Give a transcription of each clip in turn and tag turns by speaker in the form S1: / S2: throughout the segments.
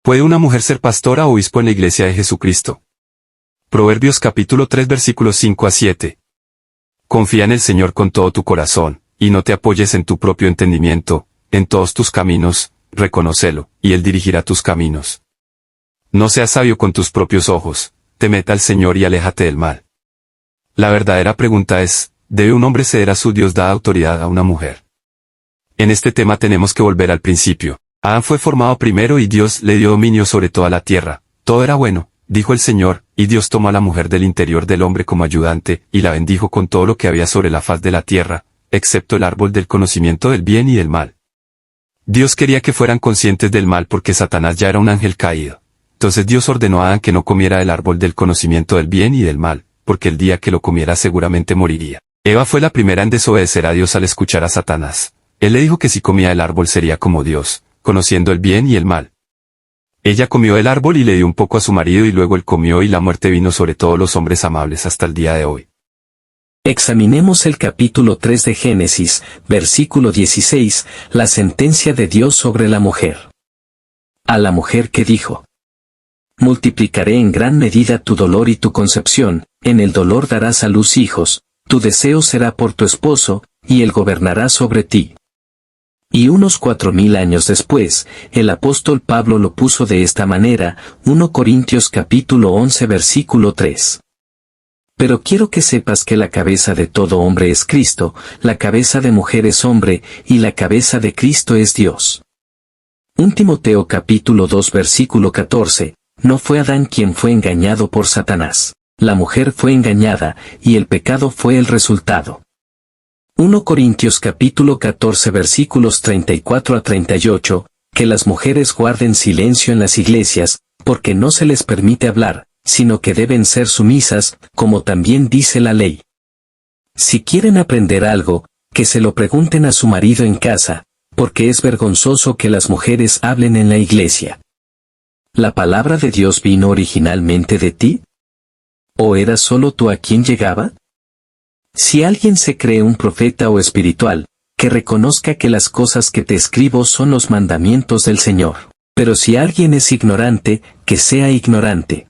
S1: ¿Puede una mujer ser pastora o obispo en la iglesia de Jesucristo? Proverbios capítulo 3 versículos 5 a 7. Confía en el Señor con todo tu corazón, y no te apoyes en tu propio entendimiento, en todos tus caminos, reconócelo, y Él dirigirá tus caminos. No seas sabio con tus propios ojos, teme al Señor y aléjate del mal. La verdadera pregunta es, ¿debe un hombre ceder a su Dios dada autoridad a una mujer? En este tema tenemos que volver al principio. Adán fue formado primero y Dios le dio dominio sobre toda la tierra. Todo era bueno, dijo el Señor, y Dios tomó a la mujer del interior del hombre como ayudante, y la bendijo con todo lo que había sobre la faz de la tierra, excepto el árbol del conocimiento del bien y del mal. Dios quería que fueran conscientes del mal porque Satanás ya era un ángel caído. Entonces Dios ordenó a Adán que no comiera del árbol del conocimiento del bien y del mal, porque el día que lo comiera seguramente moriría. Eva fue la primera en desobedecer a Dios al escuchar a Satanás. Él le dijo que si comía del árbol sería como Dios, conociendo el bien y el mal. Ella comió del árbol y le dio un poco a su marido y luego él comió y la muerte vino sobre todos los hombres amables hasta el día de hoy.
S2: Examinemos el capítulo 3 de Génesis, versículo 16, la sentencia de Dios sobre la mujer. A la mujer que dijo: multiplicaré en gran medida tu dolor y tu concepción, en el dolor darás a luz hijos, tu deseo será por tu esposo, y él gobernará sobre ti. Y unos 4000 años después, el apóstol Pablo lo puso de esta manera, 1 Corintios capítulo 11 versículo 3. Pero quiero que sepas que la cabeza de todo hombre es Cristo, la cabeza de mujer es hombre, y la cabeza de Cristo es Dios. 1 Timoteo capítulo 2 versículo 14, no fue Adán quien fue engañado por Satanás, la mujer fue engañada, y el pecado fue el resultado. 1 Corintios capítulo 14 versículos 34 a 38, que las mujeres guarden silencio en las iglesias, porque no se les permite hablar, sino que deben ser sumisas, como también dice la ley. Si quieren aprender algo, que se lo pregunten a su marido en casa, porque es vergonzoso que las mujeres hablen en la iglesia. ¿La palabra de Dios vino originalmente de ti? ¿O era solo tú a quien llegaba? Si alguien se cree un profeta o espiritual, que reconozca que las cosas que te escribo son los mandamientos del Señor. Pero si alguien es ignorante, que sea ignorante.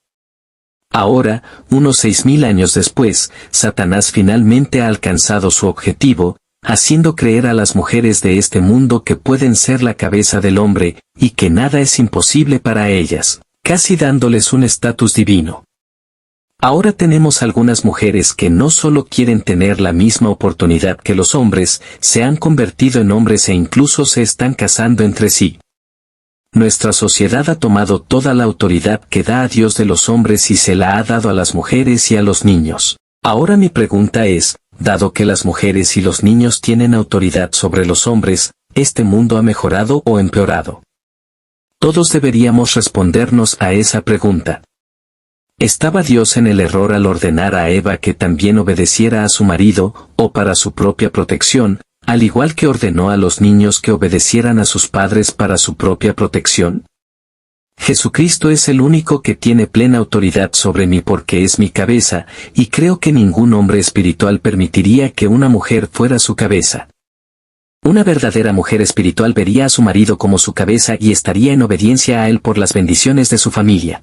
S2: Ahora, unos 6000 años después, Satanás finalmente ha alcanzado su objetivo, haciendo creer a las mujeres de este mundo que pueden ser la cabeza del hombre, y que nada es imposible para ellas, casi dándoles un estatus divino. Ahora tenemos algunas mujeres que no solo quieren tener la misma oportunidad que los hombres, se han convertido en hombres e incluso se están casando entre sí. Nuestra sociedad ha tomado toda la autoridad que da a Dios de los hombres y se la ha dado a las mujeres y a los niños. Ahora mi pregunta es, dado que las mujeres y los niños tienen autoridad sobre los hombres, ¿este mundo ha mejorado o empeorado? Todos deberíamos respondernos a esa pregunta. ¿Estaba Dios en el error al ordenar a Eva que también obedeciera a su marido, o para su propia protección, al igual que ordenó a los niños que obedecieran a sus padres para su propia protección? Jesucristo es el único que tiene plena autoridad sobre mí porque es mi cabeza, y creo que ningún hombre espiritual permitiría que una mujer fuera su cabeza. Una verdadera mujer espiritual vería a su marido como su cabeza y estaría en obediencia a él por las bendiciones de su familia.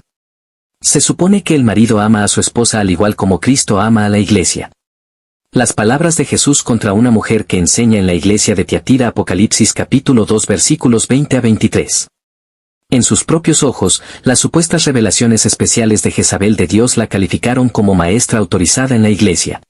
S2: Se supone que el marido ama a su esposa al igual como Cristo ama a la iglesia. Las palabras de Jesús contra una mujer que enseña en la iglesia de Tiatira, Apocalipsis capítulo 2 versículos 20 a 23. En sus propios ojos, las supuestas revelaciones especiales de Jezabel de Dios la calificaron como maestra autorizada en la iglesia.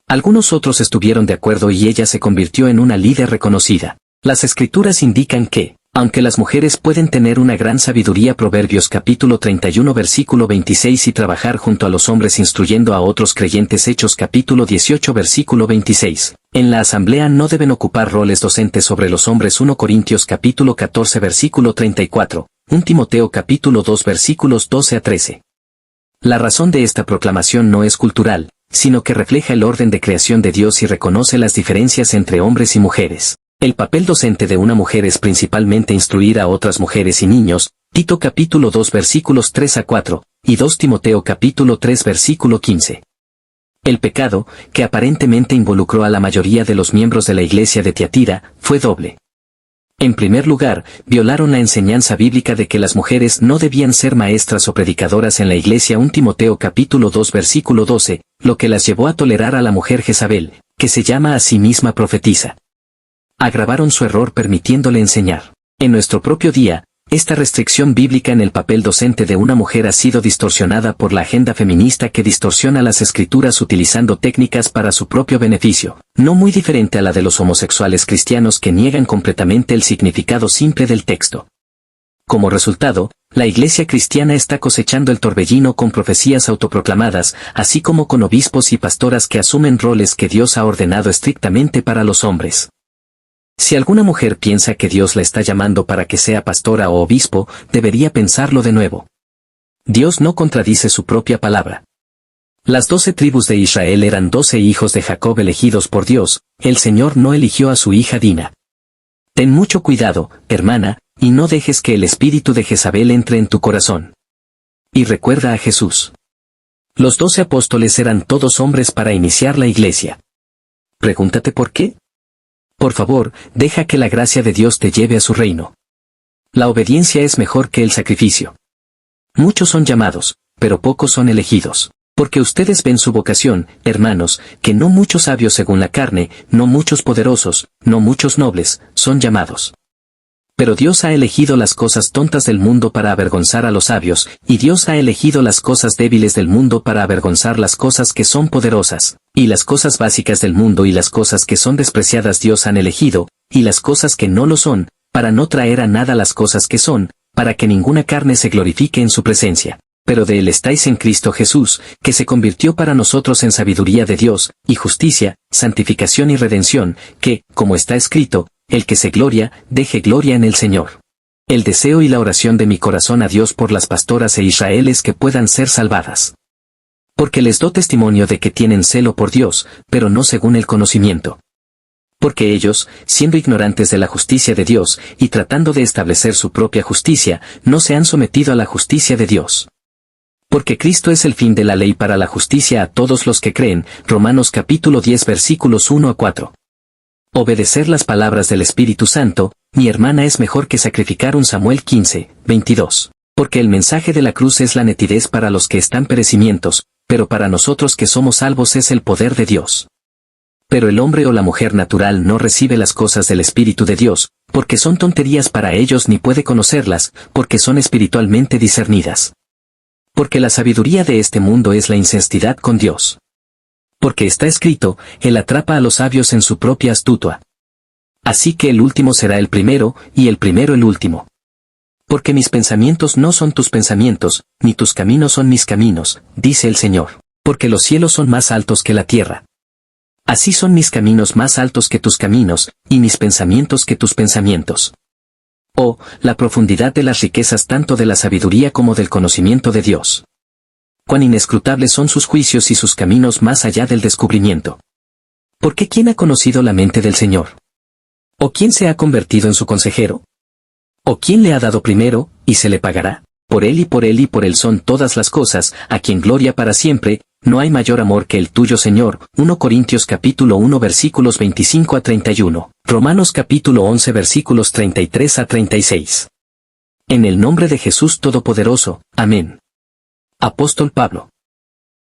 S2: Algunos otros estuvieron de acuerdo y ella se convirtió en una líder reconocida. Las escrituras indican que, aunque las mujeres pueden tener una gran sabiduría, Proverbios capítulo 31 versículo 26, y trabajar junto a los hombres instruyendo a otros creyentes, Hechos capítulo 18 versículo 26, en la asamblea no deben ocupar roles docentes sobre los hombres. 1 Corintios capítulo 14 versículo 34, 1 Timoteo capítulo 2 versículos 12 a 13. La razón de esta proclamación no es cultural, sino que refleja el orden de creación de Dios y reconoce las diferencias entre hombres y mujeres. El papel docente de una mujer es principalmente instruir a otras mujeres y niños, Tito capítulo 2 versículos 3 a 4, y 2 Timoteo capítulo 3 versículo 15. El pecado, que aparentemente involucró a la mayoría de los miembros de la iglesia de Tiatira, fue doble. En primer lugar, violaron la enseñanza bíblica de que las mujeres no debían ser maestras o predicadoras en la iglesia. 1 Timoteo capítulo 2 versículo 12, lo que las llevó a tolerar a la mujer Jezabel, que se llama a sí misma profetisa. Agravaron su error permitiéndole enseñar. En nuestro propio día, esta restricción bíblica en el papel docente de una mujer ha sido distorsionada por la agenda feminista que distorsiona las escrituras utilizando técnicas para su propio beneficio, no muy diferente a la de los homosexuales cristianos que niegan completamente el significado simple del texto. Como resultado, la iglesia cristiana está cosechando el torbellino con profecías autoproclamadas, así como con obispos y pastoras que asumen roles que Dios ha ordenado estrictamente para los hombres. Si alguna mujer piensa que Dios la está llamando para que sea pastora o obispo, debería pensarlo de nuevo. Dios no contradice su propia palabra. Las 12 tribus de Israel eran 12 hijos de Jacob elegidos por Dios, el Señor no eligió a su hija Dina. Ten mucho cuidado, hermana, y no dejes que el espíritu de Jezabel entre en tu corazón. Y recuerda a Jesús. Los 12 apóstoles eran todos hombres para iniciar la iglesia. Pregúntate por qué. Por favor, deja que la gracia de Dios te lleve a su reino. La obediencia es mejor que el sacrificio. Muchos son llamados, pero pocos son elegidos. Porque ustedes ven su vocación, hermanos, que no muchos sabios según la carne, no muchos poderosos, no muchos nobles, son llamados. Pero Dios ha elegido las cosas tontas del mundo para avergonzar a los sabios, y Dios ha elegido las cosas débiles del mundo para avergonzar las cosas que son poderosas, y las cosas básicas del mundo y las cosas que son despreciadas Dios han elegido, y las cosas que no lo son, para no traer a nada las cosas que son, para que ninguna carne se glorifique en su presencia. Pero de él estáis en Cristo Jesús, que se convirtió para nosotros en sabiduría de Dios, y justicia, santificación y redención, que, como está escrito, el que se gloria, deje gloria en el Señor. El deseo y la oración de mi corazón a Dios por las pastoras e Israel es que puedan ser salvadas. Porque les doy testimonio de que tienen celo por Dios, pero no según el conocimiento. Porque ellos, siendo ignorantes de la justicia de Dios, y tratando de establecer su propia justicia, no se han sometido a la justicia de Dios. Porque Cristo es el fin de la ley para la justicia a todos los que creen. Romanos capítulo 10 versículos 1 a 4. Obedecer las palabras del Espíritu Santo, mi hermana es mejor que sacrificar. Samuel 15, 22. Porque el mensaje de la cruz es la nitidez para los que están perecimientos, pero para nosotros que somos salvos es el poder de Dios. Pero el hombre o la mujer natural no recibe las cosas del Espíritu de Dios, porque son tonterías para ellos ni puede conocerlas, porque son espiritualmente discernidas. Porque la sabiduría de este mundo es la insensatez con Dios. Porque está escrito, él atrapa a los sabios en su propia astucia. Así que el último será el primero, y el primero el último. Porque mis pensamientos no son tus pensamientos, ni tus caminos son mis caminos, dice el Señor. Porque los cielos son más altos que la tierra. Así son mis caminos más altos que tus caminos, y mis pensamientos que tus pensamientos. Oh, la profundidad de las riquezas tanto de la sabiduría como del conocimiento de Dios. Cuán inescrutables son sus juicios y sus caminos más allá del descubrimiento. ¿Por qué quién ha conocido la mente del Señor? ¿O quién se ha convertido en su consejero? ¿O quién le ha dado primero, y se le pagará? Por él y por él y por él son todas las cosas, a quien gloria para siempre, no hay mayor amor que el tuyo Señor. 1 Corintios capítulo 1 versículos 25 a 31, Romanos capítulo 11 versículos 33 a 36. En el nombre de Jesús Todopoderoso, amén. Apóstol Pablo.